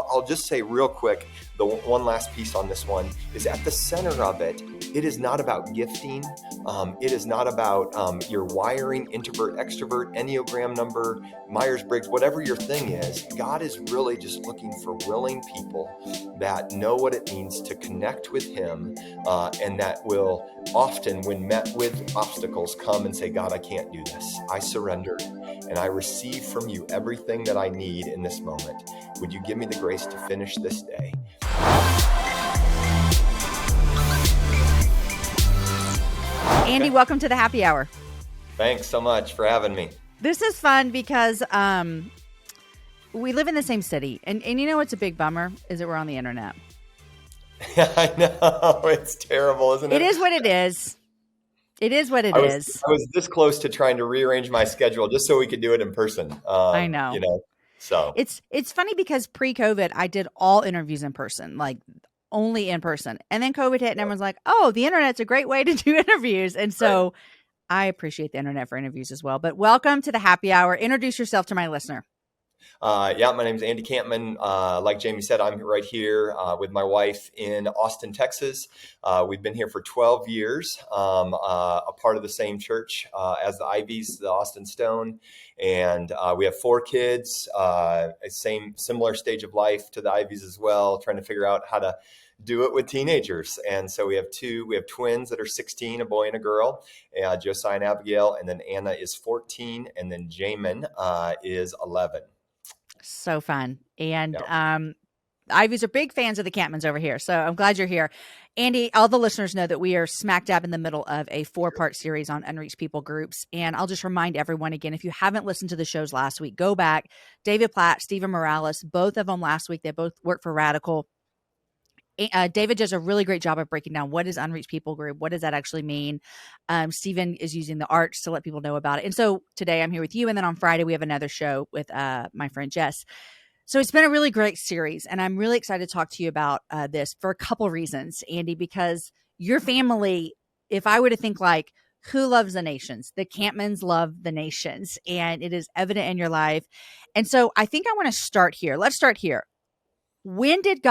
I'll just say real quick, the one last piece on this one is at the center of it. It is not about gifting. It is not about your wiring, introvert, extrovert, Enneagram number, Myers-Briggs, whatever your thing is. God is really just looking for willing people that know what it means to connect with him, and that will often, when met with obstacles, come and say, God, I can't do this. I surrender, and I receive from you everything that I need in this moment. Would you give me the grace to finish this day? Andy, welcome to the happy hour. Thanks so much for having me. This is fun because we live in the same city. And you know what's a big bummer is that we're on the internet. I know. It's terrible, isn't it? It is what it is. It is what it is. I was this close to trying to rearrange my schedule just so we could do it in person. I know. So it's funny because pre-COVID, I did all interviews in person, like only in person. And then COVID hit and everyone's like, oh, the internet's a great way to do interviews. And so I appreciate the internet for interviews as well. But welcome to the happy hour. Introduce yourself to my listener. My name's Andy Kampman. Like Jamie said, I'm right here with my wife in Austin, Texas. We've been here for 12 years, a part of the same church as the Iveys, the Austin Stone. And we have 4 kids, similar stage of life to the Iveys as well, trying to figure out how to do it with teenagers. And so we have twins that are 16, a boy and a girl, Josiah and Abigail, and then Anna is 14, and then Jamin is 11. So fun. And Iveys are big fans of the Kampmans over here. So I'm glad you're here. Andy, all the listeners know that we are smack dab in the middle of a 4-part series on Unreached People Groups. And I'll just remind everyone again, if you haven't listened to the shows last week, go back. David Platt, Stephen Morales, both of them last week. They both work for Radical. David does a really great job of breaking down what is Unreached People Group, what does that actually mean. Stephen is using the arts to let people know about it. And so today I'm here with you, and then on Friday we have another show with my friend Jess. So it's been a really great series, and I'm really excited to talk to you about this for a couple reasons, Andy, because your family, if I were to think like, who loves the nations? The Kampmans love the nations, and it is evident in your life. And so I think I want to start here. Let's start here. When did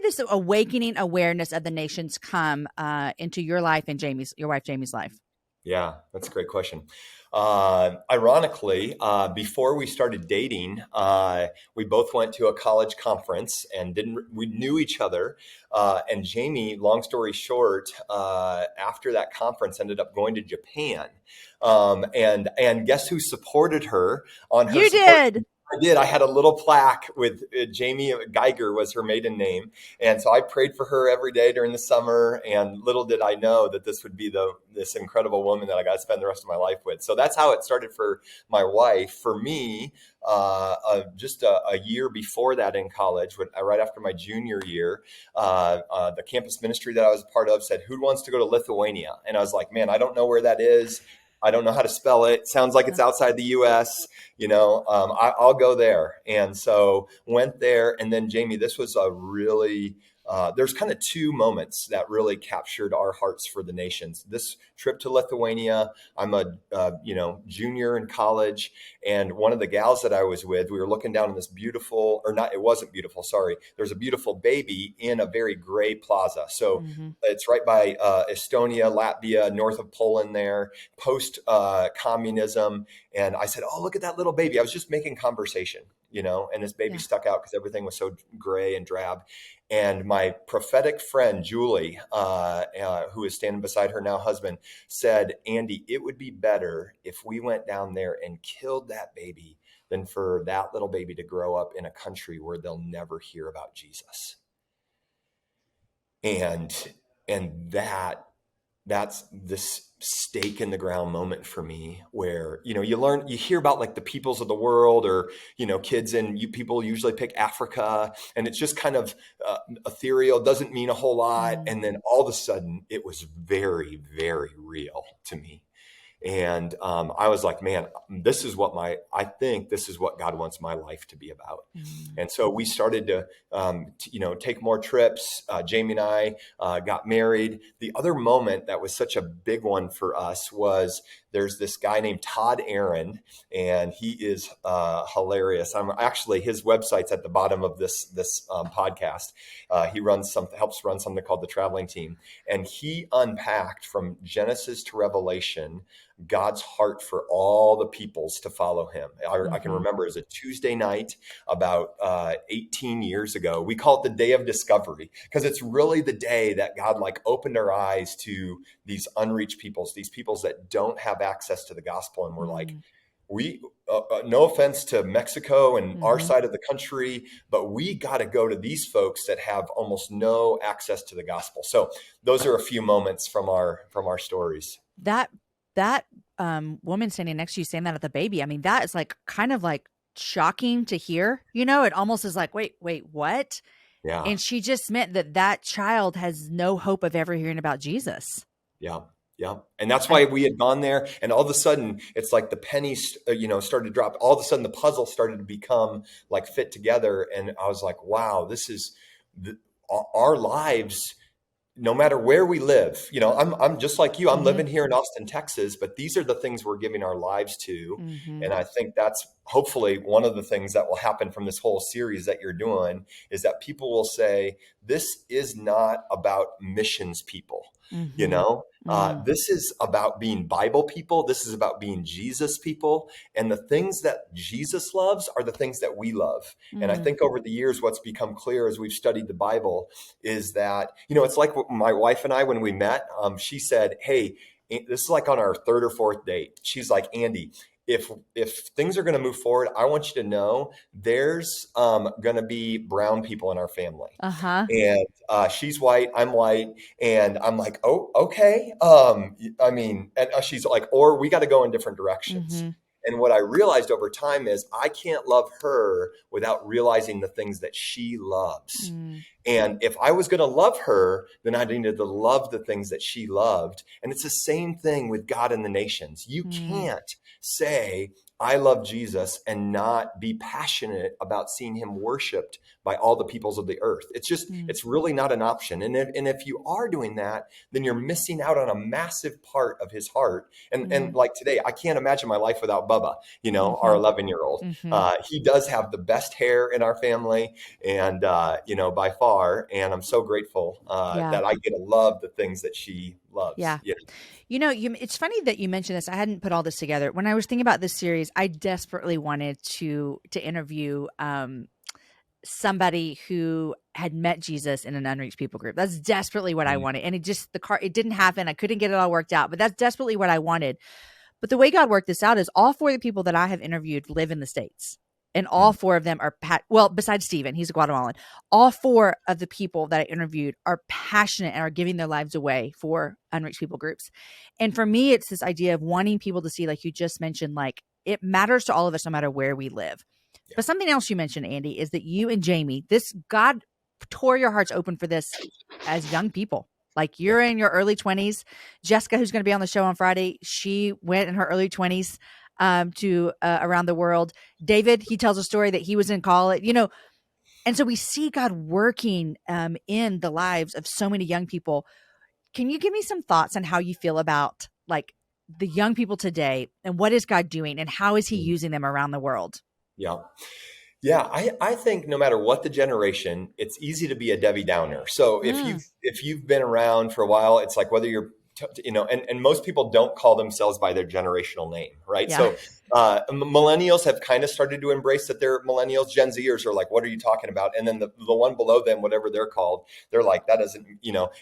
this awakening awareness of the nations come into your life and your wife Jamie's life? Yeah, that's a great question. Ironically, before we started dating, we both went to a college conference and we knew each other. And Jamie, long story short, after that conference ended up going to Japan. And guess who supported her on her You did. I did. I had a little plaque with Jamie Geiger was her maiden name. And so I prayed for her every day during the summer. And little did I know that this would be this incredible woman that I got to spend the rest of my life with. So that's how it started for my wife. For me, just a year before that in college, right after my junior year, the campus ministry that I was a part of said, who wants to go to Lithuania? And I was like, man, I don't know where that is. I don't know how to spell it. Sounds like it's outside the U.S. I'll go there. And so went there. And then, Jamie, this was a really, there's kind of 2 moments that really captured our hearts for the nations. This trip to Lithuania, I'm a junior in college. And one of the gals that I was with, we were looking down on this beautiful, or not, it wasn't beautiful, sorry. There's a beautiful baby in a very gray plaza. So it's right by Estonia, Latvia, north of Poland there, post-communism. And I said, oh, look at that little baby. I was just making conversation, and this baby stuck out because everything was so gray and drab. And my prophetic friend, Julie, who is standing beside her now husband, said, Andy, it would be better if we went down there and killed that baby than for that little baby to grow up in a country where they'll never hear about Jesus. And that's this stake in the ground moment for me where, you hear about like the peoples of the world or, kids and people usually pick Africa and it's just kind of ethereal, doesn't mean a whole lot. And then all of a sudden it was very, very real to me. And I was like, man, I think this is what God wants my life to be about. And so we started to, take more trips. Jamie and I got married. The other moment that was such a big one for us was there's this guy named Todd Aaron, and he is hilarious. I'm actually, his website's at the bottom of this podcast. He helps run something called the Traveling Team, and he unpacked from Genesis to Revelation God's heart for all the peoples to follow him. I can remember it was a Tuesday night about 18 years ago. We call it the Day of Discovery because it's really the day that God like opened our eyes to these unreached peoples, these peoples that don't have access to the gospel. And we're like, no offense to Mexico and our side of the country, but we got to go to these folks that have almost no access to the gospel. So those are a few moments from our stories. That woman standing next to you saying that at the baby, I mean, that is like kind of like shocking to hear. It almost is like, wait, what? Yeah. And she just meant that child has no hope of ever hearing about Jesus. Yeah. Yeah. And that's why we had gone there. And all of a sudden, it's like the pennies, started to drop. All of a sudden, the puzzle started to become like fit together. And I was like, wow, this is our lives. No matter where we live, I'm just like you. I'm living here in Austin, Texas, but these are the things we're giving our lives to. And I think that's hopefully one of the things that will happen from this whole series that you're doing is that people will say, this is not about missions people. This is about being Bible people. This is about being Jesus people. And the things that Jesus loves are the things that we love. And I think over the years, what's become clear as we've studied the Bible is that, it's like my wife and I, when we met, she said, hey, this is like on our third or fourth date. She's like, Andy, if things are going to move forward, I want you to know there's going to be brown people in our family. And she's white, I'm white. And I'm like, oh, okay. And she's like, or we got to go in different directions. And what I realized over time is I can't love her without realizing the things that she loves. And if I was going to love her, then I needed to love the things that she loved. And it's the same thing with God and the nations. You can't say, I love Jesus and not be passionate about seeing him worshiped by all the peoples of the earth. It's just, it's really not an option. And if you are doing that, then you're missing out on a massive part of his heart. And like today, I can't imagine my life without Bubba, our 11-year-old. He does have the best hair in our family and, by far. And I'm so grateful that I get to love the things that she loves. Yeah. It's funny that you mentioned this. I hadn't put all this together. When I was thinking about this series, I desperately wanted to interview somebody who had met Jesus in an Unreached People group. That's desperately what I wanted. And it didn't happen. I couldn't get it all worked out, but that's desperately what I wanted. But the way God worked this out is all four of the people that I have interviewed live in the States. And all four of them are, besides Stephen, he's a Guatemalan. All four of the people that I interviewed are passionate and are giving their lives away for Unreached People groups. And for me, it's this idea of wanting people to see, like you just mentioned, like it matters to all of us no matter where we live. Yeah. But something else you mentioned, Andy, is that you and Jamie, God tore your hearts open for this as young people. Like you're in your early 20s. Jessica, who's going to be on the show on Friday, she went in her early 20s. To around the world. David, he tells a story that he was in college, and so we see God working in the lives of so many young people. Can you give me some thoughts on how you feel about like the young people today and what is God doing and how is he using them around the world? Yeah. Yeah, I think no matter what the generation, it's easy to be a Debbie Downer. So if you've been around for a while, it's like whether you're and most people don't call themselves by their generational name, right? Yeah. So millennials have kind of started to embrace that they're millennials. Gen Zers are like, what are you talking about? And then the one below them, whatever they're called, they're like, that doesn't,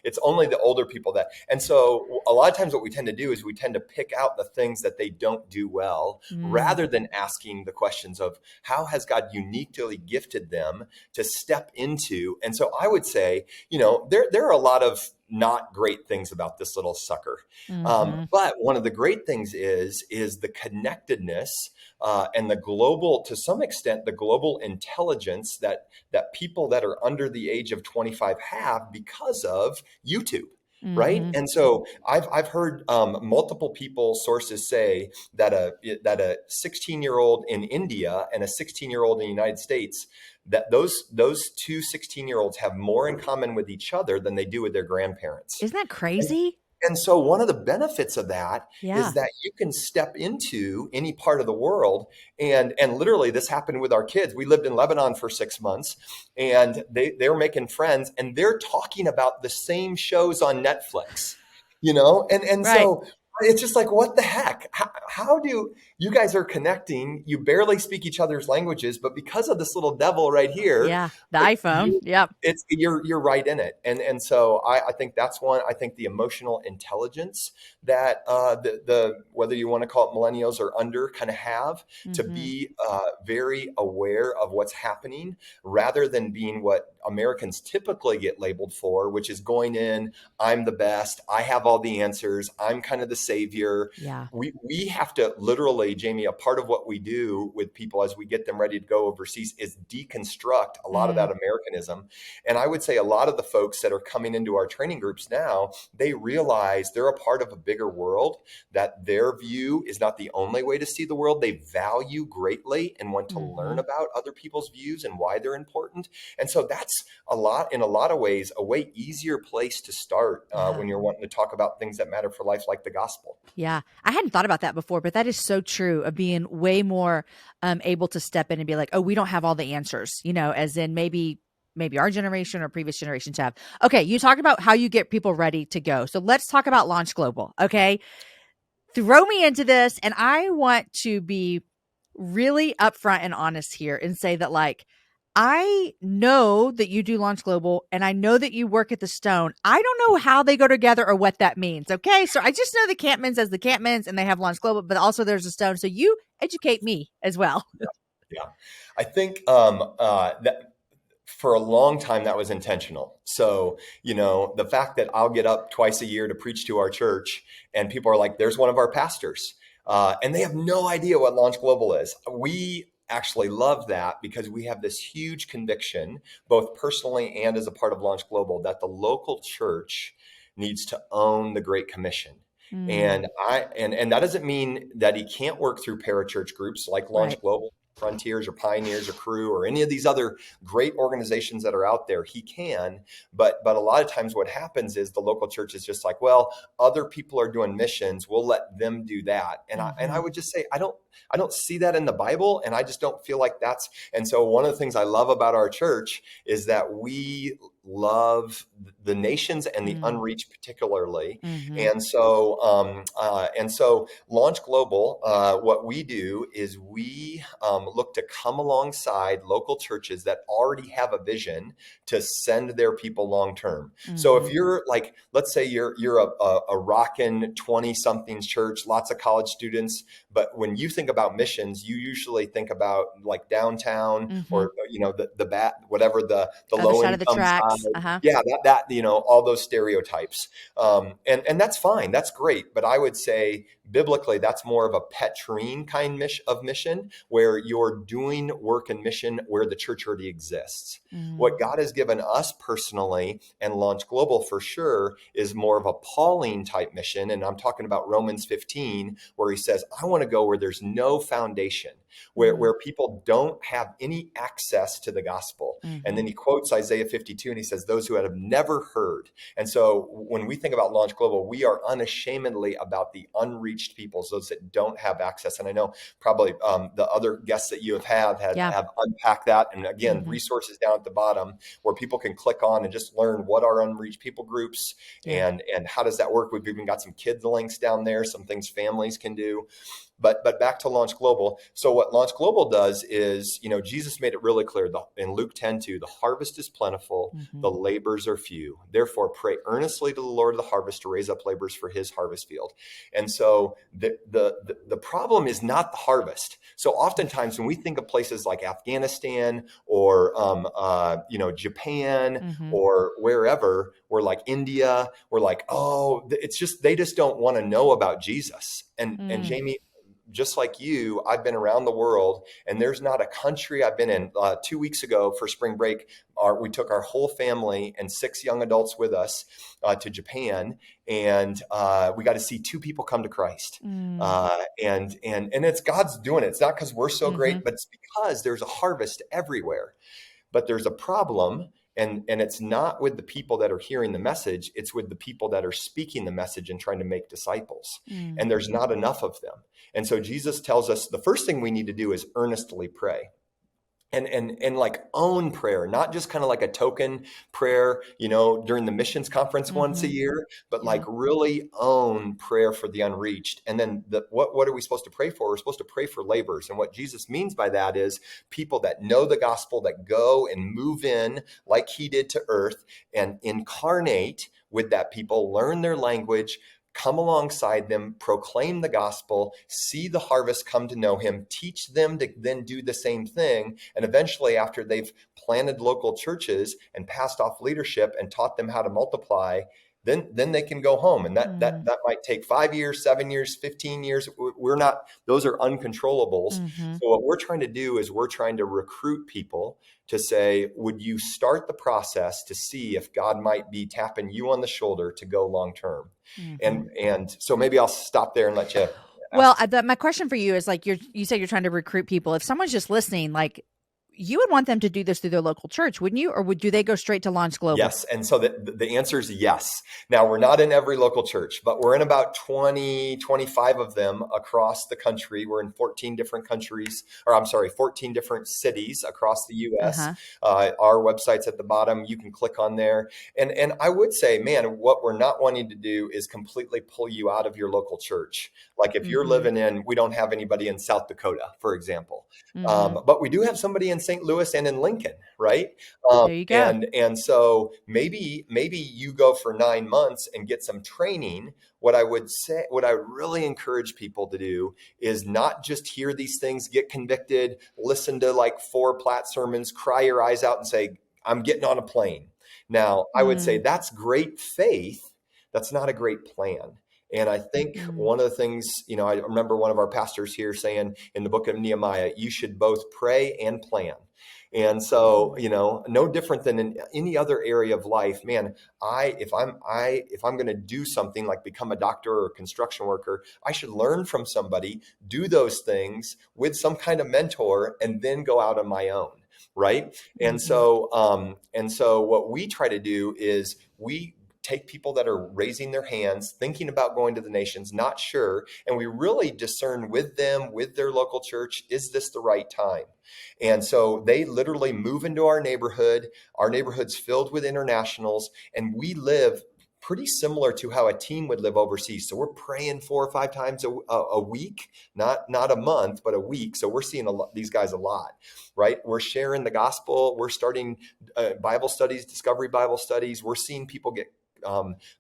it's only the older people that. And so a lot of times what we tend to do is we tend to pick out the things that they don't do well, rather than asking the questions of how has God uniquely gifted them to step into. And so I would say, there are a lot of not great things about this little sucker. But one of the great things is the connectedness and the global, to some extent, the global intelligence that people that are under the age of 25 have because of YouTube. Right. And so I've heard multiple sources say that a 16-year-old in India and a 16-year-old in the United States, that those two 16-year-olds have more in common with each other than they do with their grandparents. Isn't that crazy? And so one of the benefits of that Yeah. is that you can step into any part of the world. And literally this happened with our kids. We lived in Lebanon for 6 months, and they're making friends, and they're talking about the same shows on Netflix, and Right. so it's just like, what the heck? How do you guys are connecting? You barely speak each other's languages, but because of this little devil right here, Yeah. The like iPhone. Yep. you're right in it. And so I think that's one. I think the emotional intelligence that the whether you want to call it millennials or under kind of have to Mm-hmm. be very aware of what's happening, rather than being what Americans typically get labeled for, which is going in, I'm the best, I have all the answers, I'm kind of the savior. Yeah. We have to literally, Jamie, a part of what we do with people as we get them ready to go overseas is deconstruct a lot of that Americanism. And I would say a lot of the folks that are coming into our training groups now, they realize they're a part of a bigger world, that their view is not the only way to see the world. They value greatly and want to Mm-hmm. learn about other people's views and why they're important. And so that's in a lot of ways, a way easier place to start Yeah. when you're wanting to talk about things that matter for life, like the gospel. Yeah. I hadn't thought about that before, but that is so true, of being way more able to step in and be like, oh, we don't have all the answers, as in maybe our generation or previous generations have. Okay. You talked about how you get people ready to go. So let's talk about Launch Global. Okay. Throw me into this. And I want to be really upfront and honest here and say that, like, I know that you do Launch Global and I know that you work at the Stone. I don't know how they go together or what that means. Okay. So I just know the Kampmans as the Kampmans, and they have Launch Global, but also there's a Stone. So you educate me as well. Yeah. I think that for a long time that was intentional. So, the fact that I'll get up twice a year to preach to our church, and people are like, there's one of our pastors. And they have no idea what Launch Global is. We actually love that because we have this huge conviction, both personally and as a part of Launch Global, that the local church needs to own the Great Commission. Mm, And that doesn't mean that he can't work through parachurch groups like right. Launch Global, Frontiers, or Pioneers, or Crew, or any of these other great organizations that are out there. He can, but a lot of times what happens is the local church is just like, well, other people are doing missions, we'll let them do that. And I Mm-hmm. would just say, I don't see that in the Bible, and I just don't feel like that's. And so one of the things I love about our church is that we love the nations and the unreached particularly. Mm-hmm. And so Launch Global, what we do is we look to come alongside local churches that already have a vision to send their people long term. So Mm-hmm. if you're like, let's say you're a rockin' 20 somethings church, lots of college students, but when you think about missions, you usually think about like downtown, Mm-hmm. or the bat, whatever the Other low side of the income side. tracks. Uh-huh. Yeah, that all those stereotypes. And that's fine. That's great. But I would say biblically, that's more of a Petrine kind of mission, where you're doing work and mission where the church already exists. Mm, What God has given us personally, and Launch Global for sure, is more of a Pauline type mission. And I'm talking about Romans 15, where he says, I want to go where there's no foundation, where people don't have any access to the gospel. And mm-hmm. then he quotes Isaiah 52, and he says, those who have never heard. And so when we think about Launch Global, we are unashamedly about the unreached peoples, those that don't have access. And I know probably the other guests that you Yeah. have unpacked that. And again, Mm-hmm. resources down at the bottom where people can click on and just learn what are unreached people groups, Yeah. and how does that work. We've even got some kids links down there, some things families can do. But back to Launch Global. So what Launch Global does is, Jesus made it really clear in Luke 10:2, the harvest is plentiful, Mm-hmm. the labors are few. Therefore, pray earnestly to the Lord of the harvest to raise up labors for his harvest field. And so the problem is not the harvest. So oftentimes when we think of places like Afghanistan or Japan Mm-hmm. or wherever, we're like India, we're like, oh, it's just they just don't want to know about Jesus. And Mm. Jamie, just like you, I've been around the world, and there's not a country I've been in. 2 weeks ago for spring break, we took our whole family and 6 young adults with us to Japan, and we got to see 2 people come to Christ. Mm. And it's God's doing it. It's not because we're so Mm-hmm. great, but it's because there's a harvest everywhere. But there's a problem, And it's not with the people that are hearing the message, it's with the people that are speaking the message and trying to make disciples. And there's not enough of them. And so Jesus tells us the first thing we need to do is earnestly pray. And like own prayer, not just kind of like a token prayer, during the missions conference once a year, but like really own prayer for the unreached. And then what are we supposed to pray for? We're supposed to pray for laborers. And what Jesus means by that is people that know the gospel, that go and move in like he did to earth and incarnate with that people, learn their language, come alongside them, proclaim the gospel, see the harvest come to know him, teach them to then do the same thing. And eventually, after they've planted local churches and passed off leadership and taught them how to multiply, then they can go home. And that might take 5 years, 7 years, 15 years. Those are uncontrollables. So what we're trying to do is we're trying to recruit people to say, would you start the process to see if God might be tapping you on the shoulder to go long term? And so maybe I'll stop there and let you. Well, my question for you is like, you said you're trying to recruit people. If someone's just listening, like, you would want them to do this through their local church, wouldn't you? Or do they go straight to Launch Global? Yes. And so the answer is yes. Now, we're not in every local church, but we're in about 20, 25 of them across the country. We're in 14 different 14 different cities across the U.S. Our website's at the bottom. You can click on there. And I would say, man, what we're not wanting to do is completely pull you out of your local church. Like if you're living we don't have anybody in South Dakota, for example. But we do have somebody in St. Louis and in Lincoln, right? There you go. And so maybe you go for 9 months and get some training. What I really encourage people to do is not just hear these things, get convicted, listen to like 4 Platt sermons, cry your eyes out and say, I'm getting on a plane. Now, I would say that's great faith. That's not a great plan. And I think one of the things, I remember one of our pastors here saying in the book of Nehemiah, you should both pray and plan. And so, no different than in any other area of life, man, if I'm going to do something like become a doctor or a construction worker, I should learn from somebody, do those things with some kind of mentor, and then go out on my own. Right. And so what we try to do is we take people that are raising their hands, thinking about going to the nations, not sure, and we really discern with them, with their local church, is this the right time? And so they literally move into our neighborhood. Our neighborhood's filled with internationals, and we live pretty similar to how a team would live overseas. So we're praying 4 or 5 times a week, not a month, but a week. So we're seeing these guys a lot, right? We're sharing the gospel. We're starting Bible studies, discovery Bible studies. We're seeing people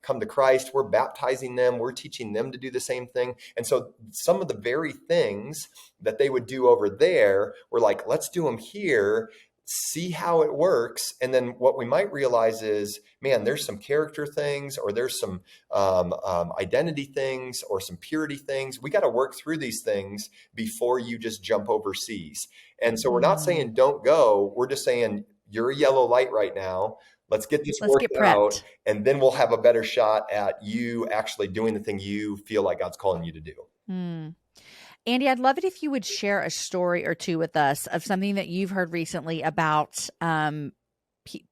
come to Christ. We're baptizing them. We're teaching them to do the same thing. And so some of the very things that they would do over there, we're like, let's do them here, see how it works. And then what we might realize is, man, there's some character things, or there's some identity things, or some purity things. We got to work through these things before you just jump overseas. And so we're not saying don't go. We're just saying you're a yellow light right now. Let's get this worked out, and then we'll have a better shot at you actually doing the thing you feel like God's calling you to do. Andy, I'd love it if you would share a story or two with us of something that you've heard recently about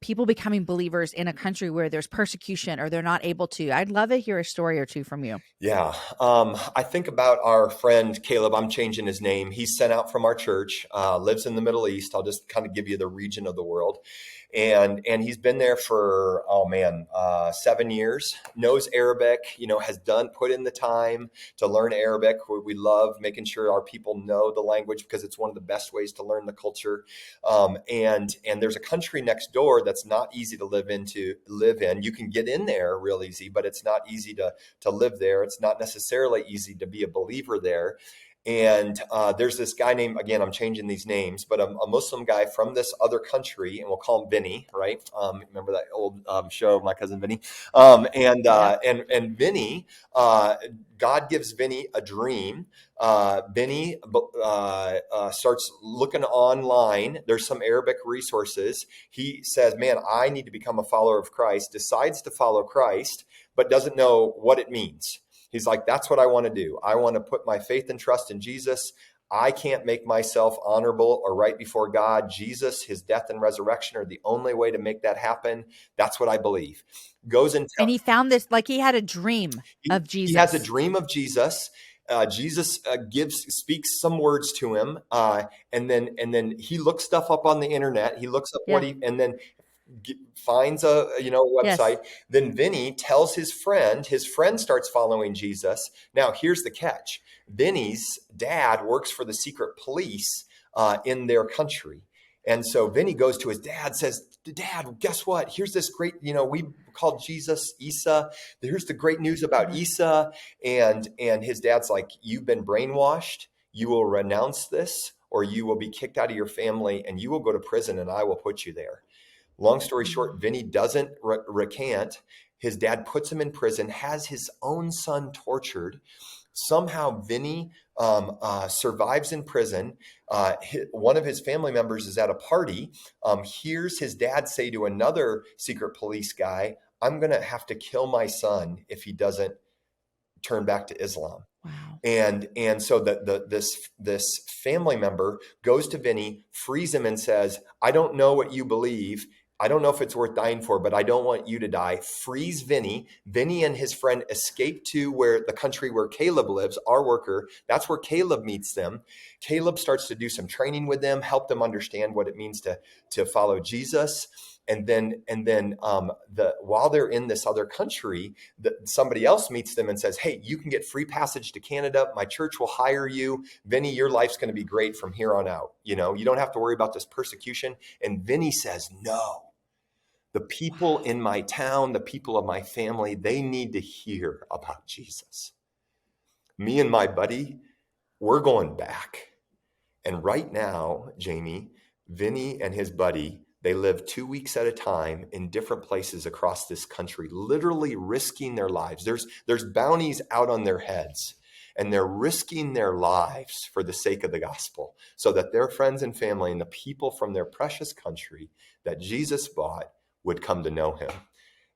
people becoming believers in a country where there's persecution or they're not able to. I'd love to hear a story or two from you. Yeah. I think about our friend Caleb. I'm changing his name. He's sent out from our church, lives in the Middle East. I'll just kind of give you the region of the world. And he's been there for, 7 years, knows Arabic, has put in the time to learn Arabic. We love making sure our people know the language because it's one of the best ways to learn the culture. And there's a country next door that's not easy to live in. You can get in there real easy, but it's not easy to live there. It's not necessarily easy to be a believer there. And there's this guy named, again, I'm changing these names, but a Muslim guy from this other country, and we'll call him Vinny, right? Remember that old show, My Cousin Vinny? And Vinny, God gives Vinny a dream. Vinny starts looking online. There's some Arabic resources. He says, man, I need to become a follower of Christ, decides to follow Christ, but doesn't know what it means. He's like, that's what I want to do. I want to put my faith and trust in Jesus. I can't make myself honorable or right before God. Jesus, his death and resurrection are the only way to make that happen. That's what I believe. Goes and And he found this, like he had a dream of he has a Jesus. dream of Jesus. Jesus speaks some words to him, and then he looks stuff up on the internet. He looks up Yeah. and then finds a website. Yes. Then Vinny tells his friend. His friend starts following Jesus. Now here's the catch: Vinny's dad works for the secret police in their country. And so Vinny goes to his dad, says, Dad, guess what? Here's this great, we called Jesus Isa. Here's the great news about Isa. And his dad's like, you've been brainwashed. You will renounce this, or you will be kicked out of your family, and you will go to prison, and I will put you there. Long story short, Vinny doesn't recant. His dad puts him in prison, has his own son tortured. Somehow Vinny survives in prison. One of his family members is at a party, hears his dad say to another secret police guy, I'm going to have to kill my son if he doesn't turn back to Islam. Wow. And so this family member goes to Vinny, frees him, and says, I don't know what you believe. I don't know if it's worth dying for, but I don't want you to die. Frees Vinny. Vinny and his friend escape to the country where Caleb lives, our worker. That's where Caleb meets them. Caleb starts to do some training with them, help them understand what it means to follow Jesus. And then while they're in this other country, somebody else meets them and says, hey, you can get free passage to Canada. My church will hire you. Vinny, your life's going to be great from here on out. You don't have to worry about this persecution. And Vinny says, no. The people in my town, the people of my family, they need to hear about Jesus. Me and my buddy, we're going back. And right now, Jamie, Vinny and his buddy, they live 2 weeks at a time in different places across this country, literally risking their lives. There's bounties out on their heads, and they're risking their lives for the sake of the gospel so that their friends and family and the people from their precious country that Jesus bought would come to know him.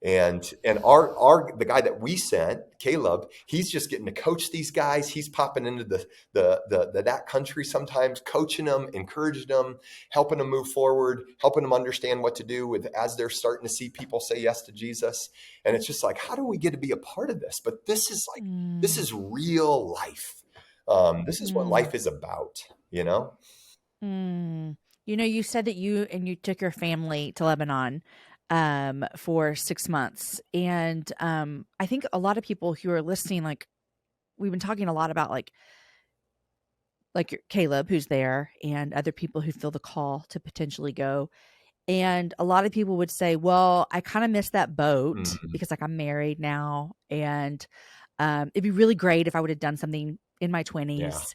And the guy that we sent, Caleb, he's just getting to coach these guys. He's popping into that country sometimes, coaching them, encouraging them, helping them move forward, helping them understand what to do as they're starting to see people say yes to Jesus. And it's just like, how do we get to be a part of this? But this is real life. This is what life is about, You said that you took your family to Lebanon for 6 months. And I think a lot of people who are listening, like we've been talking a lot about like your Caleb who's there and other people who feel the call to potentially go. And a lot of people would say, well, I kind of missed that boat because like I'm married now. And it'd be really great if I would have done something in my 20s,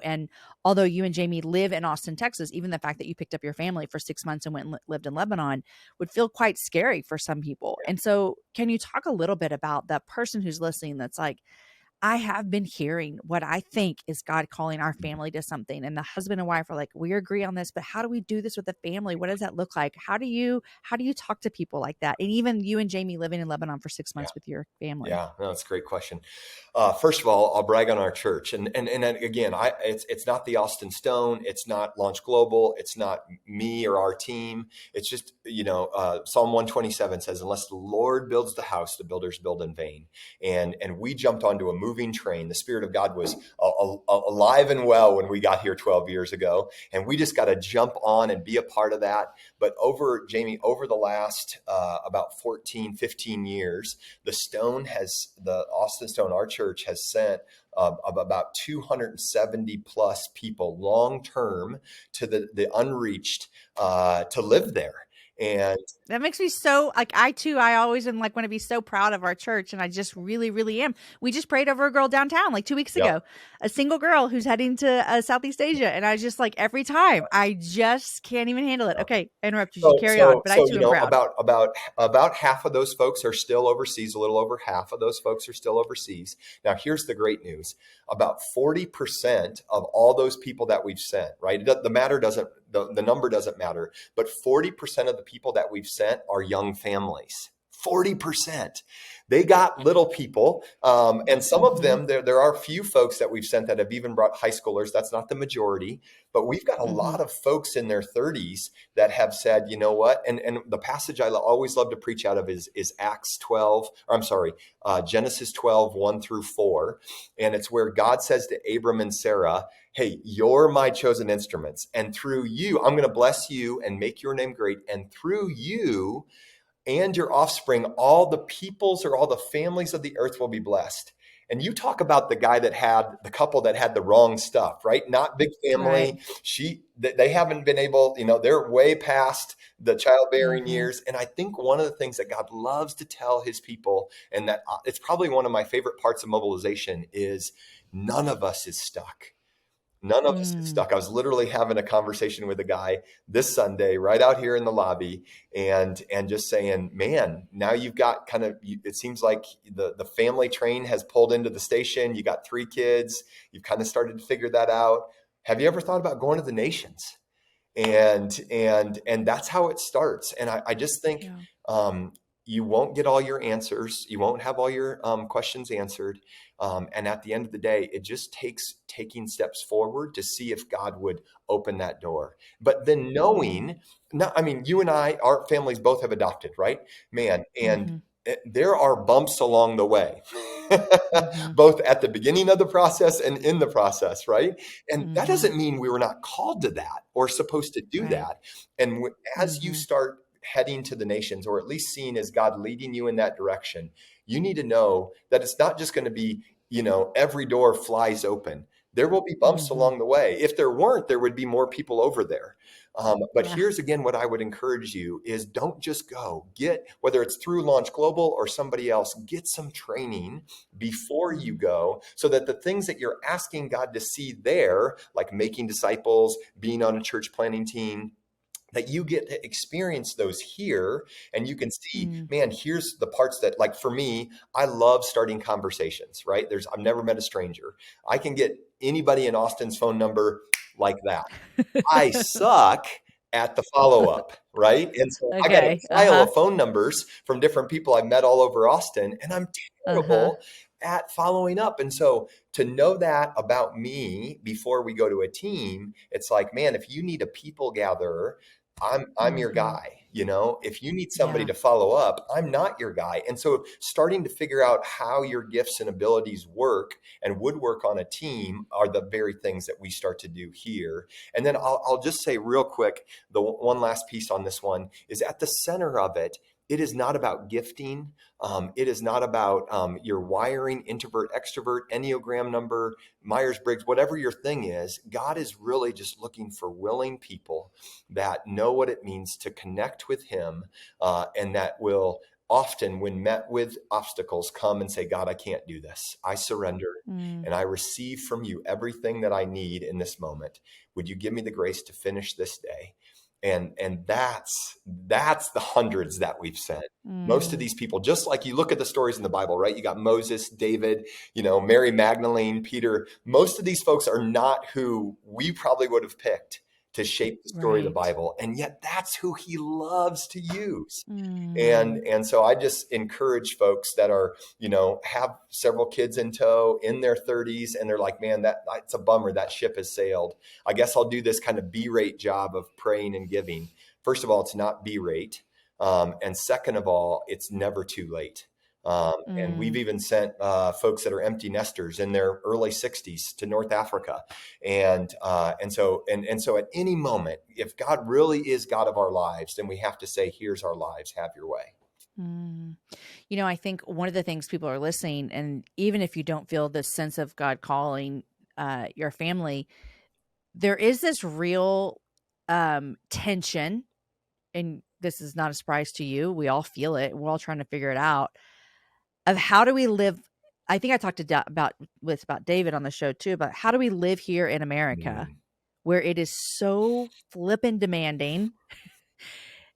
and although you and Jamie live in Austin, Texas, even the fact that you picked up your family for 6 months and went and lived in Lebanon would feel quite scary for some people. And so can you talk a little bit about that person who's listening that's like, I have been hearing what I think is God calling our family to something. And the husband and wife are like, we agree on this, but how do we do this with the family? What does that look like? How do you talk to people like that? And even you and Jamie living in Lebanon for 6 months with your family. Yeah, no, that's a great question. First of all, I'll brag on our church. And again, it's not the Austin Stone. It's not Launch Global. It's not me or our team. It's just, Psalm 127 says, unless the Lord builds the house, the builders build in vain. And we jumped onto a moving train. The Spirit of God was alive and well when we got here 12 years ago. And we just got to jump on and be a part of that. But over the last about 14, 15 years, the Austin Stone, our church, has sent about 270 plus people long-term to the unreached to live there. And that makes me so like, I always am like, want to be so proud of our church. And I just really, really am. We just prayed over a girl downtown like 2 weeks ago, a single girl who's heading to Southeast Asia. And I just like, every time I just can't even handle it. Okay. I interrupted you. Carry on. But I too am proud. About half of those folks are still overseas. A little over half of those folks are still overseas. Now, here's the great news. About 40% of all those people that we've sent, right? The number doesn't matter, but 40% of the people that we've sent are young families. 40%. They got little people. And some of them, there are a few folks that we've sent that have even brought high schoolers. That's not the majority, but we've got a lot of folks in their 30s that have said, you know what? And the passage I always love to preach out of is Acts 12, or I'm sorry, Genesis 12, 1-4. And it's where God says to Abram and Sarah, hey, you're my chosen instruments. And through you, I'm going to bless you and make your name great. And through you and your offspring, all the peoples or all the families of the earth will be blessed. And you talk about the couple that had the wrong stuff, right? Not big family. They haven't been able, they're way past the childbearing years. And I think one of the things that God loves to tell his people, and that it's probably one of my favorite parts of mobilization, is none of us is stuck. None of us is stuck. I was literally having a conversation with a guy this Sunday right out here in the lobby and just saying, man, now you've got it seems like the family train has pulled into the station. You got 3 kids. You've kind of started to figure that out. Have you ever thought about going to the nations? And that's how it starts. And I just think you won't get all your answers. You won't have all your questions answered. And at the end of the day, it just takes taking steps forward to see if God would open that door. But then knowing, you and I, our families both have adopted, right? Man, and there are bumps along the way, both at the beginning of the process and in the process, right? And that doesn't mean we were not called to that or supposed to do that. And as you start heading to the nations, or at least seeing as God leading you in that direction, you need to know that it's not just going to be, every door flies open. There will be bumps along the way. If there weren't, there would be more people over there. But here's again, what I would encourage you is don't just go whether it's through Launch Global or somebody else, get some training before you go so that the things that you're asking God to see there, like making disciples, being on a church planning team, that you get to experience those here and you can see, man, here's the parts that, like for me, I love starting conversations, right? I've never met a stranger. I can get anybody in Austin's phone number like that. I suck at the follow-up, right? And so I got a pile of phone numbers from different people I've met all over Austin, and I'm terrible at following up. And so to know that about me before we go to a team, it's like, man, if you need a people gatherer, I'm your guy. If you need somebody to follow up, I'm not your guy. And so starting to figure out how your gifts and abilities work and would work on a team are the very things that we start to do here. And then I'll just say real quick, the one last piece on this one is at the center of it. It is not about gifting. It is not about your wiring, introvert, extrovert, Enneagram number, Myers-Briggs, whatever your thing is. God is really just looking for willing people that know what it means to connect with him and that will often, when met with obstacles, come and say, God, I can't do this. I surrender and I receive from you everything that I need in this moment. Would you give me the grace to finish this day? And that's the hundreds that we've sent. Most of these people, just like you look at the stories in the Bible, right? You got Moses, David, Mary Magdalene, Peter. Most of these folks are not who we probably would have picked to shape the story of the Bible. And yet that's who he loves to use. And so I just encourage folks that are, have several kids in tow in their 30s, and they're like, man, that's a bummer. That ship has sailed. I guess I'll do this kind of B-rate job of praying and giving. First of all, it's not B-rate. And second of all, it's never too late. And we've even sent folks that are empty nesters in their early 60s to North Africa. And so at any moment, if God really is God of our lives, then we have to say, here's our lives, have your way. I think one of the things people are listening, and even if you don't feel this sense of God calling your family, there is this real tension, and this is not a surprise to you. We all feel it. We're all trying to figure it out. Of how do we live? I think I talked about David on the show too, about how do we live here in America where it is so flippin' demanding.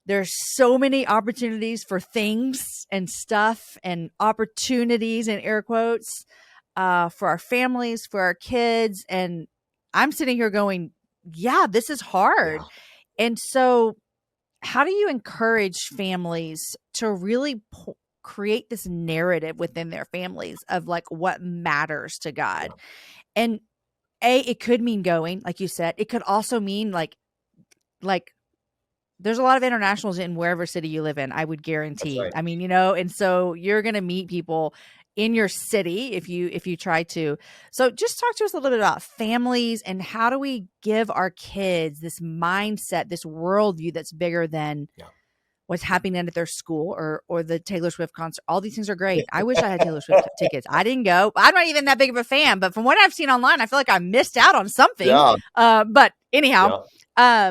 There's so many opportunities for things and stuff and opportunities in air quotes for our families, for our kids. And I'm sitting here going, yeah, this is hard. And so how do you encourage families to really create this narrative within their families of like what matters to God? And it could mean going, like you said. It could also mean like there's a lot of internationals in wherever city you live in, I would That's guarantee. right. I mean, and so you're going to meet people in your city if you try to. So just talk to us a little bit about families and how do we give our kids this mindset, this worldview that's bigger than what's happening at their school or the Taylor Swift concert. All these things are great. I wish I had Taylor Swift tickets. I didn't go. I'm not even that big of a fan, but from what I've seen online, I feel like I missed out on something. Yeah. But anyhow, Yeah.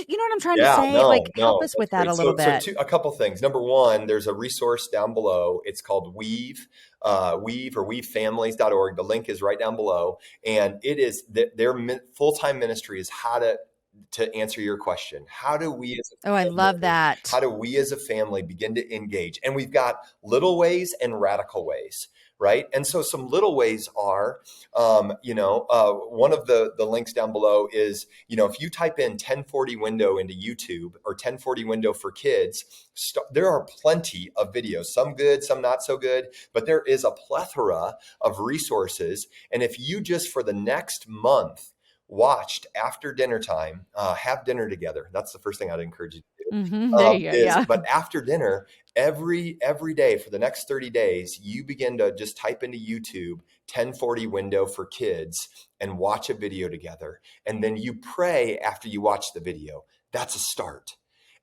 you know what I'm trying to Yeah, say? no, Like, help no, us that's with that a great. little So bit. a couple things. Number one, there's a resource down below. It's called Weave or weavefamilies.org. The link is right down below. And it is their full-time ministry is how to answer your question. How do we as Oh, I a love family, that. how do we as a family begin to engage? And we've got little ways and radical ways, right? And so some little ways are, one of the links down below is, if you type in 1040 window into YouTube or 1040 window for kids, there are plenty of videos, some good, some not so good, but there is a plethora of resources. And if you just for the next month watched after dinner time, have dinner together. That's the first thing I'd encourage you to Mm-hmm. do. There you go. Yeah. But after dinner, every day for the next 30 days, you begin to just type into YouTube 1040 window for kids and watch a video together. And then you pray after you watch the video. That's a start.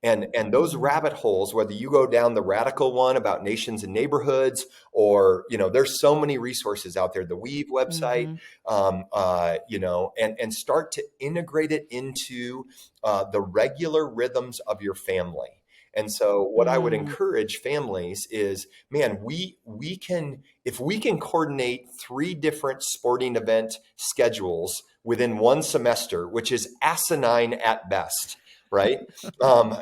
And those Mm-hmm. rabbit holes, whether you go down the radical one about nations and neighborhoods, or there's so many resources out there. The Weave website, Mm-hmm. and start to integrate it into the regular rhythms of your family. And so what I would Mm. encourage families is, man, we can, if we can coordinate 3 different sporting event schedules within one semester, which is asinine at best, right?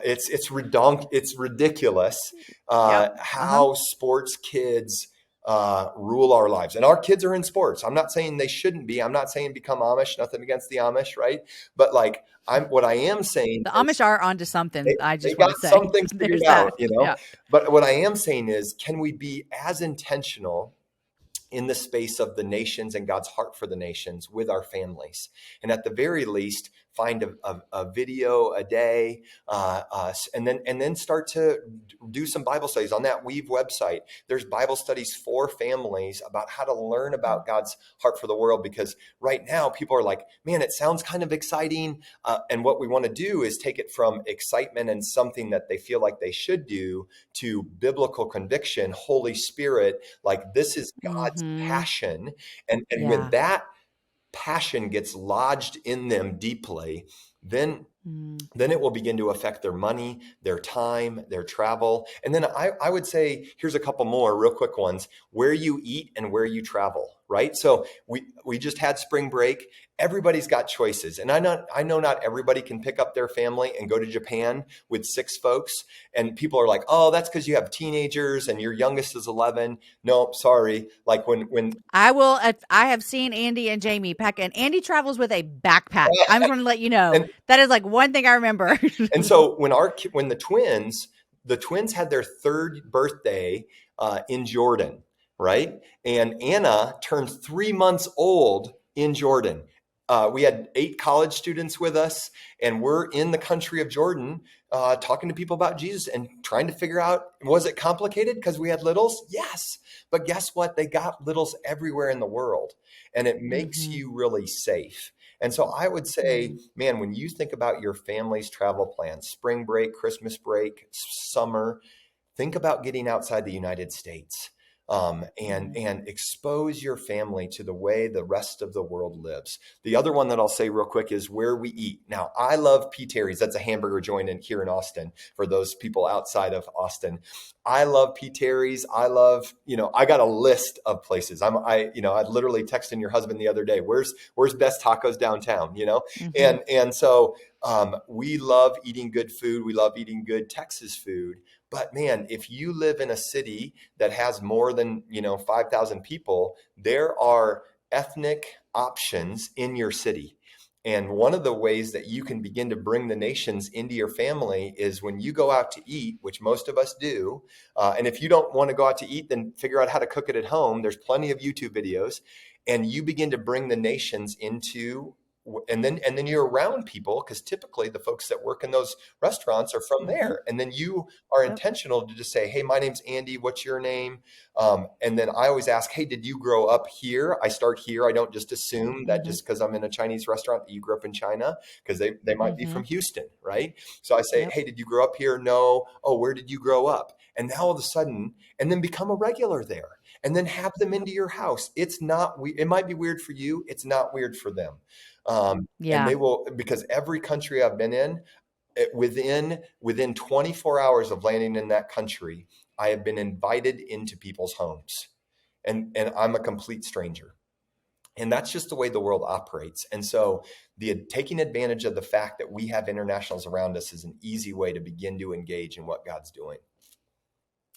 It's ridiculous Yep. Uh-huh. how sports kids rule our lives. And our kids are in sports. I'm not saying they shouldn't be. I'm not saying become Amish, nothing against the Amish, right? But like what I am saying The is Amish are onto something, I they just want got to say. something figured There's out, that. Yeah. But what I am saying is, can we be as intentional in the space of the nations and God's heart for the nations with our families? And at the very least, find a video a day, and then start to do some Bible studies on that Weave website. There's Bible studies for families about how to learn about God's heart for the world, because right now people are like, man, it sounds kind of exciting. And what we want to do is take it from excitement and something that they feel like they should do to biblical conviction, Holy Spirit, like this is God's Mm-hmm. passion. And when Yeah. that passion gets lodged in them deeply, then Mm. it will begin to affect their money, their time, their travel. And then I would say, here's a couple more real quick ones: where you eat and where you travel, right? So we just had spring break. Everybody's got choices. And I know not everybody can pick up their family and go to Japan with 6 folks. And people are like, oh, that's because you have teenagers and your youngest is 11. No, sorry. Like when I have seen Andy and Jamie pack, and Andy travels with a backpack. I'm just going to let you know. and That is like one thing I remember. And so when the twins had their 3rd birthday in Jordan, right? And Anna turned 3 months old in Jordan. We had 8 college students with us, and we're in the country of Jordan talking to people about Jesus and trying to figure out, was it complicated because we had littles? Yes. But guess what? They got littles everywhere in the world, and it makes Mm-hmm. you really safe. And so I would say, man, when you think about your family's travel plans, spring break, Christmas break, summer, think about getting outside the United States, and expose your family to the way the rest of the world lives. The other one that I'll say real quick is where we eat. Now, I love P. Terry's. That's a hamburger joint here in Austin for those people outside of Austin. I love P. Terry's. I love, I got a list of places. I literally texted your husband the other day, where's best tacos downtown, Mm-hmm. and so we love eating good food. We love eating good Texas food. But man, if you live in a city that has more than, 5,000 people, there are ethnic options in your city. And one of the ways that you can begin to bring the nations into your family is when you go out to eat, which most of us do. And if you don't want to go out to eat, then figure out how to cook it at home. There's plenty of YouTube videos. And you begin to bring the nations into, and then you're around people, because typically the folks that work in those restaurants are from there. And then you are intentional to just say, hey, my name's Andy. What's your name? And then I always ask, hey, did you grow up here? I start here. I don't just assume that just because I'm in a Chinese restaurant that you grew up in China, because they might be from Houston, right? So I say, hey, did you grow up here? No. Oh, where did you grow up? And now all of a sudden, and then become a regular there, and then have them into your house. It's not, it might be weird for you. It's not weird for them. And they will, because every country I've been in, within 24 hours of landing in that country, I have been invited into people's homes, and I'm a complete stranger. And that's just the way the world operates. And so taking advantage of the fact that we have internationals around us is an easy way to begin to engage in what God's doing.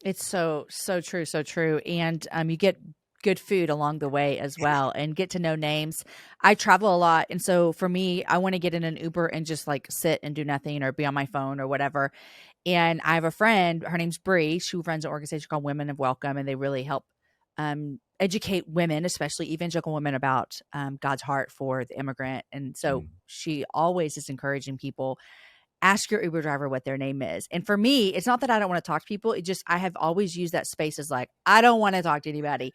It's so true, so true. And you get good food along the way as well, and get to know names. I travel a lot, and so for me, I want to get in an Uber and just like sit and do nothing or be on my phone or whatever. And I have a friend, her name's Bree. She runs an organization called Women of Welcome, and they really help educate women, especially evangelical women, about God's heart for the immigrant. And so she always is encouraging people, ask your Uber driver what their name is. And for me, it's not that I don't want to talk to people. It just, I have always used that space as like, I don't want to talk to anybody.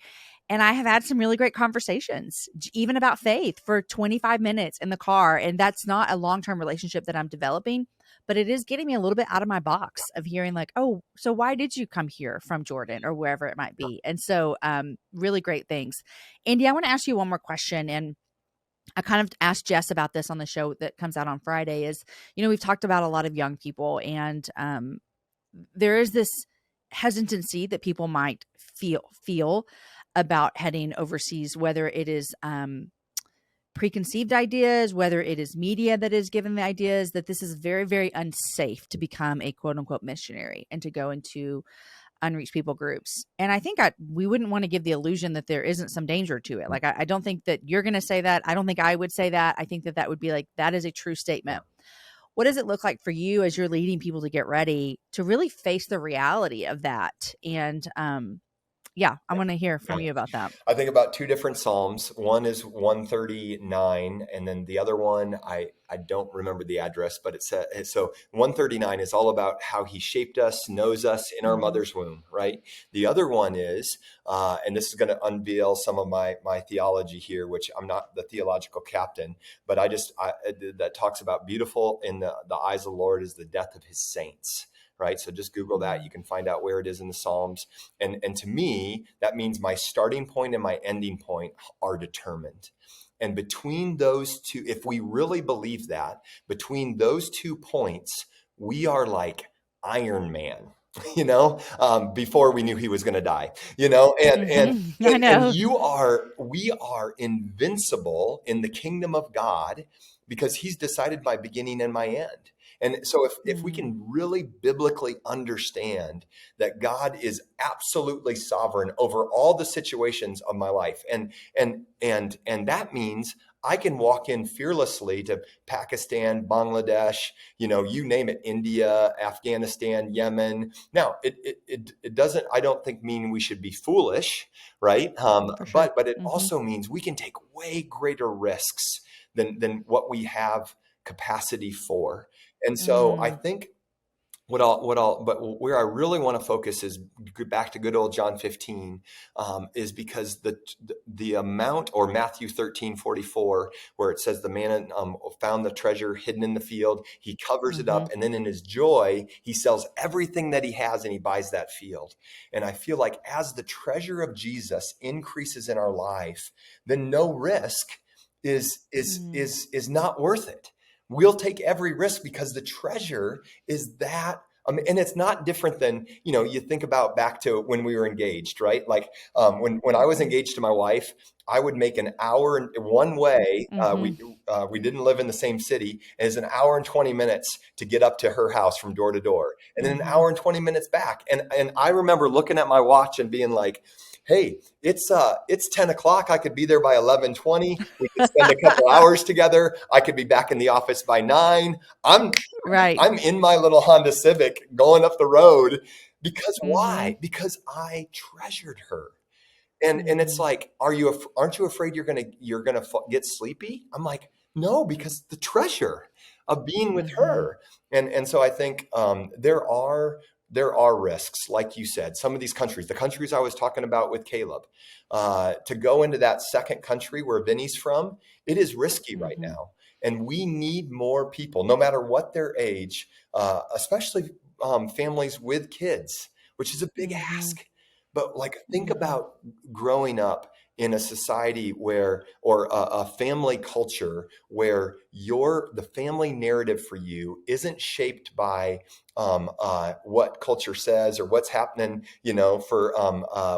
And I have had some really great conversations, even about faith, for 25 minutes in the car. And that's not a long-term relationship that I'm developing, but it is getting me a little bit out of my box of hearing like, oh, so why did you come here from Jordan or wherever it might be? And so really great things. Andy, I want to ask you one more question. And I kind of asked Jess about this on the show that comes out on Friday. Is, we've talked about a lot of young people, and there is this hesitancy that people might feel about heading overseas, whether it is preconceived ideas, whether it is media that is given the ideas that this is very, very unsafe to become a quote unquote missionary and to go into unreached people groups. And I think we wouldn't want to give the illusion that there isn't some danger to it. Like, I don't think that you're going to say that. I don't think I would say that. I think that would be like, that is a true statement. What does it look like for you as you're leading people to get ready to really face the reality of that? And I want to hear from you about that. I think about two different Psalms. One is 139, and then the other one, I don't remember the address, but it says, so 139 is all about how he shaped us, knows us in our mother's womb, right? The other one is, and this is going to unveil some of my theology here, which I'm not the theological captain, but that talks about beautiful in the eyes of the Lord is the death of his saints. Right. So just Google that. You can find out where it is in the Psalms. And to me, that means my starting point and my ending point are determined. And between those two, if we really believe that, between those 2 points, we are like Iron Man, before we knew he was going to die, and I know. and we are invincible in the kingdom of God because he's decided my beginning and my end. And so if we can really biblically understand that God is absolutely sovereign over all the situations of my life, and that means I can walk in fearlessly to Pakistan, Bangladesh, you name it, India, Afghanistan, Yemen. Now, it doesn't, I don't think, mean we should be foolish, right? For sure. But it also means we can take way greater risks than what we have capacity for. And so I think but where I really want to focus is back to good old John 15, is because the amount, or Matthew 13:44, where it says the man found the treasure hidden in the field, he covers it up, and then in his joy, he sells everything that he has and he buys that field. And I feel like as the treasure of Jesus increases in our life, then no risk is not worth it. We'll take every risk because the treasure is that. And it's not different than, you think about back to when we were engaged, right? Like when I was engaged to my wife, I would make an hour one way. We didn't live in the same city. And it's an hour and 20 minutes to get up to her house from door to door, and then an hour and 20 minutes back. And I remember looking at my watch and being like, hey, it's 10 o'clock. I could be there by 11:20. We could spend a couple hours together. I could be back in the office by 9. I'm Right. I'm in my little Honda Civic going up the road because Mm-hmm. why? Because I treasured her. And it's Mm-hmm. like, aren't you afraid you're gonna get sleepy? I'm like, no, because the treasure of being with Mm-hmm. her. And so I think there are risks, like you said. Some of these countries, the countries I was talking about with Caleb, to go into that second country where Vinny's from, it is risky right Mm-hmm. now, and we need more people, no matter what their age, especially families with kids, which is a big Mm-hmm. ask. But like, think Mm-hmm. about growing up in a society where, or a family culture where the family narrative for you isn't shaped by what culture says or what's happening, for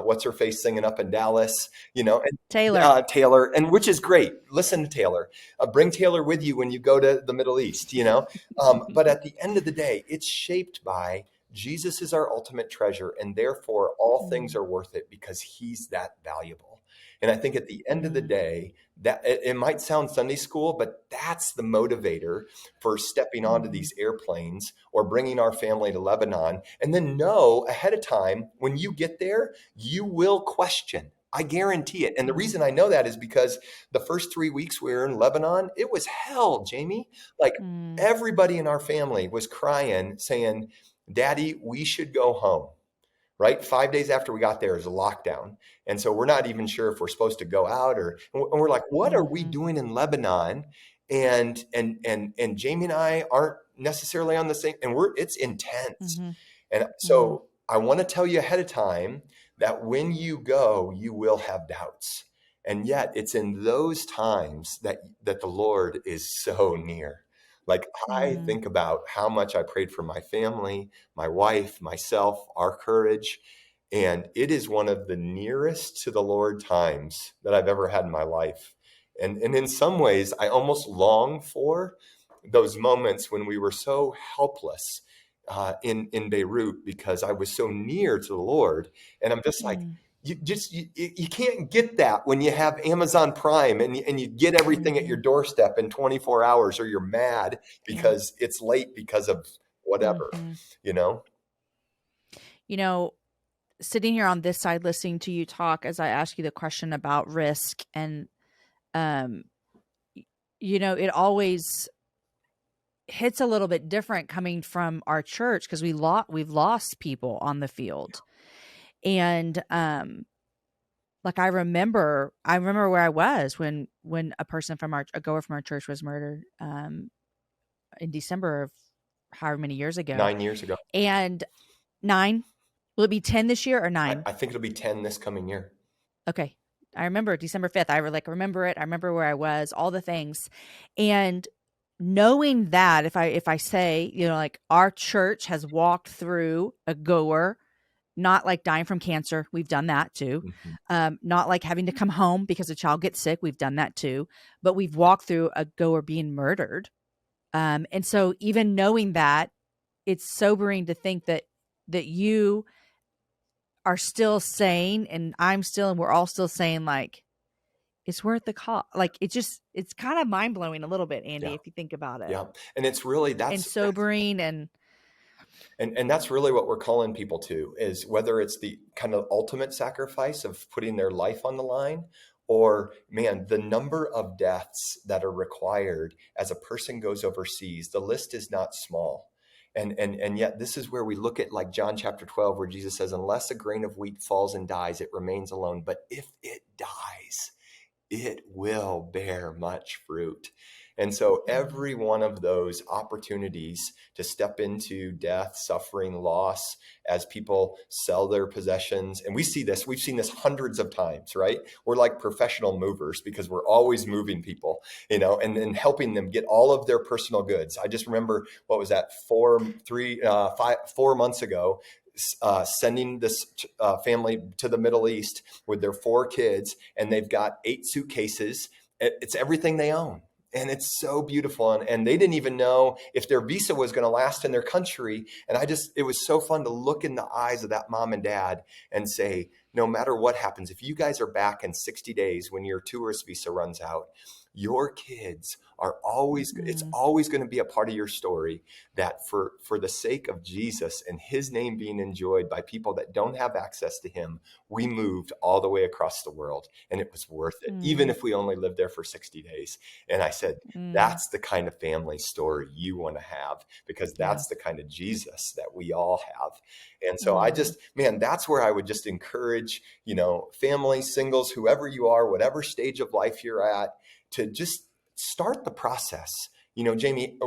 what's her face singing up in Dallas, and Taylor. Taylor, and which is great. Listen to Taylor. Bring Taylor with you when you go to the Middle East, but at the end of the day, it's shaped by Jesus is our ultimate treasure, and therefore all things are worth it because he's that valuable. And I think at the end of the Mm-hmm. day, that it might sound Sunday school, but that's the motivator for stepping onto Mm-hmm. these airplanes or bringing our family to Lebanon. And then know ahead of time, when you get there, you will question. I guarantee it. And the reason I know that is because the first 3 weeks we were in Lebanon, it was hell, Jamie. Like, Mm-hmm. everybody in our family was crying, saying, Daddy, we should go home, right? 5 days after we got there is a lockdown. And so we're not even sure if we're supposed to go out, and we're like, what are we Mm-hmm. doing in Lebanon? And Jamie and I aren't necessarily on the same, and it's intense. Mm-hmm. And Mm-hmm. so I want to tell you ahead of time that when you go, you will have doubts. And yet it's in those times that the Lord is so near. Like, I Mm-hmm. think about how much I prayed for my family, my wife, myself, our courage. And it is one of the nearest to the Lord times that I've ever had in my life. And in some ways, I almost long for those moments when we were so helpless in Beirut, because I was so near to the Lord. And I'm just like, you can't get that when you have Amazon Prime and you get everything at Mm-hmm. your doorstep in 24 hours, or you're mad Yeah. because it's late because of whatever, Mm-hmm. you know? You know, sitting here on this side listening to you talk as I ask you the question about risk and um it always hits a little bit different coming from our church because we've lost people on the field. And like I remember where I was when a goer from our church was murdered in December of however many years ago. 9 years ago. And 9, will it be 10 this year or I, 9? I think it'll be 10 this coming year. Okay. I remember December 5th. Remember it. I remember where I was, all the things. And knowing that if I say, like our church has walked through a goer, not like dying from cancer. We've done that too. Mhm. Not like having to come home because a child gets sick. We've done that too. But we've walked through a goer being murdered. And so even knowing that, it's sobering to think that you are still saying, and we're all still saying, like, it's worth the cost. Like, it's kind of mind blowing a little bit, Andy, Yeah. if you think about it, Yeah. And it's really, and that's sobering. And And that's really what we're calling people to, is whether it's the kind of ultimate sacrifice of putting their life on the line, or, man, the number of deaths that are required as a person goes overseas. The list is not small. And yet this is where we look at, like, John chapter 12, where Jesus says, unless a grain of wheat falls and dies, it remains alone. But if it dies, it will bear much fruit. And so every one of those opportunities to step into death, suffering, loss, as people sell their possessions. And we've seen this hundreds of times, right? We're like professional movers because we're always moving people, and then helping them get all of their personal goods. I just remember, what was that, 4 months ago, sending this family to the Middle East with their 4 kids, and they've got 8 suitcases. It's everything they own. And it's so beautiful. And they didn't even know if their visa was going to last in their country. And it was so fun to look in the eyes of that mom and dad and say, no matter what happens, if you guys are back in 60 days when your tourist visa runs out, your kids are always, it's always going to be a part of your story that for the sake of Jesus and his name being enjoyed by people that don't have access to him, we moved all the way across the world, and it was worth it, even if we only lived there for 60 days. And I said, that's the kind of family story you want to have, because that's the kind of Jesus that we all have. And so I just, man, that's where I would just encourage, families, singles, whoever you are, whatever stage of life you're at, to just start the process. Jamie,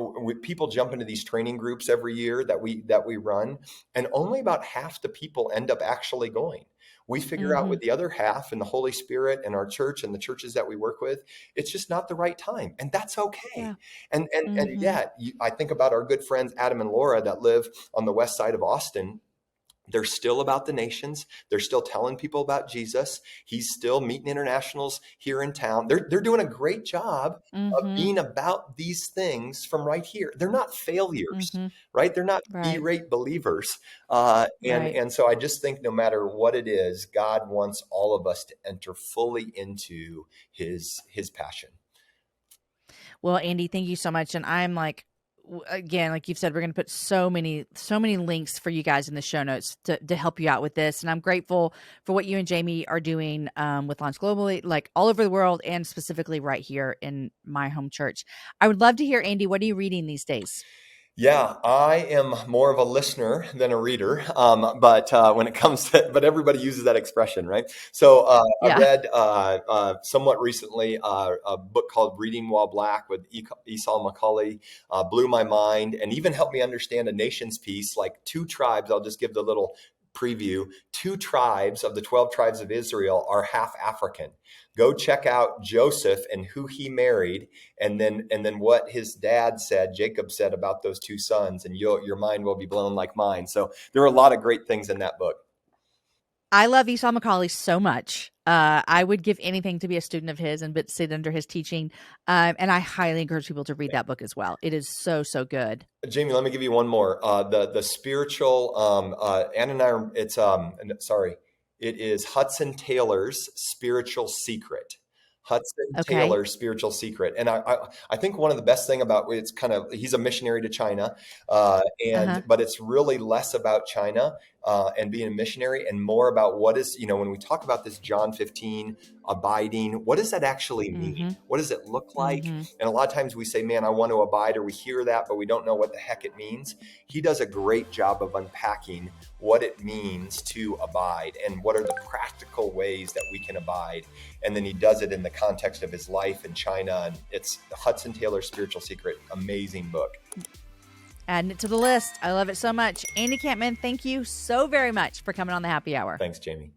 people jump into these training groups every year that we run, and only about half the people end up actually going. We figure out with the other half and the Holy Spirit and our church and the churches that we work with, it's just not the right time. And that's okay. Yeah. And yet I think about our good friends, Adam and Laura, that live on the west side of Austin. They're still about the nations. They're still telling people about Jesus. He's still meeting internationals here in town. They're doing a great job of being about these things from right here. They're not failures, right? They're not B-rate believers. And so I just think no matter what it is, God wants all of us to enter fully into his passion. Well, Andy, thank you so much. And I'm like, again, like you've said, we're going to put so many links for you guys in the show notes to help you out with this. And I'm grateful for what you and Jamie are doing with Launch Globally, like all over the world, and specifically right here in my home church. I would love to hear, Andy, what are you reading these days? Yeah, I am more of a listener than a reader. But when it comes to, but everybody uses that expression, right? So I read somewhat recently a book called Reading While Black with Esau McCaulley. Blew my mind and even helped me understand a nation's piece, like 2 tribes. I'll just give the little preview. 2 tribes of the 12 tribes of Israel are half African. Go check out Joseph and who he married, and then what his dad said, Jacob said, about those 2 sons, and your mind will be blown like mine. So there are a lot of great things in that book. I love Esau McCaulley so much. I would give anything to be a student of his and sit under his teaching. And I highly encourage people to read that book as well. It is so, so good. Jamie, let me give you one more. The spiritual, Ann and I, it is Hudson Taylor's Spiritual Secret. Taylor's Spiritual Secret. And I think one of the best thing about it's he's a missionary to China, but it's really less about China and being a missionary and more about what is, when we talk about this John 15 abiding, what does that actually mean? What does it look like? And a lot of times we say, man, I want to abide, or we hear that, but we don't know what the heck it means. He does a great job of unpacking what it means to abide and what are the practical ways that we can abide. And then he does it in the context of his life in China. And it's Hudson Taylor's Spiritual Secret. Amazing book. Adding it to the list. I love it so much. Andy Kampman, thank you so very much for coming on the Happy Hour. Thanks, Jamie.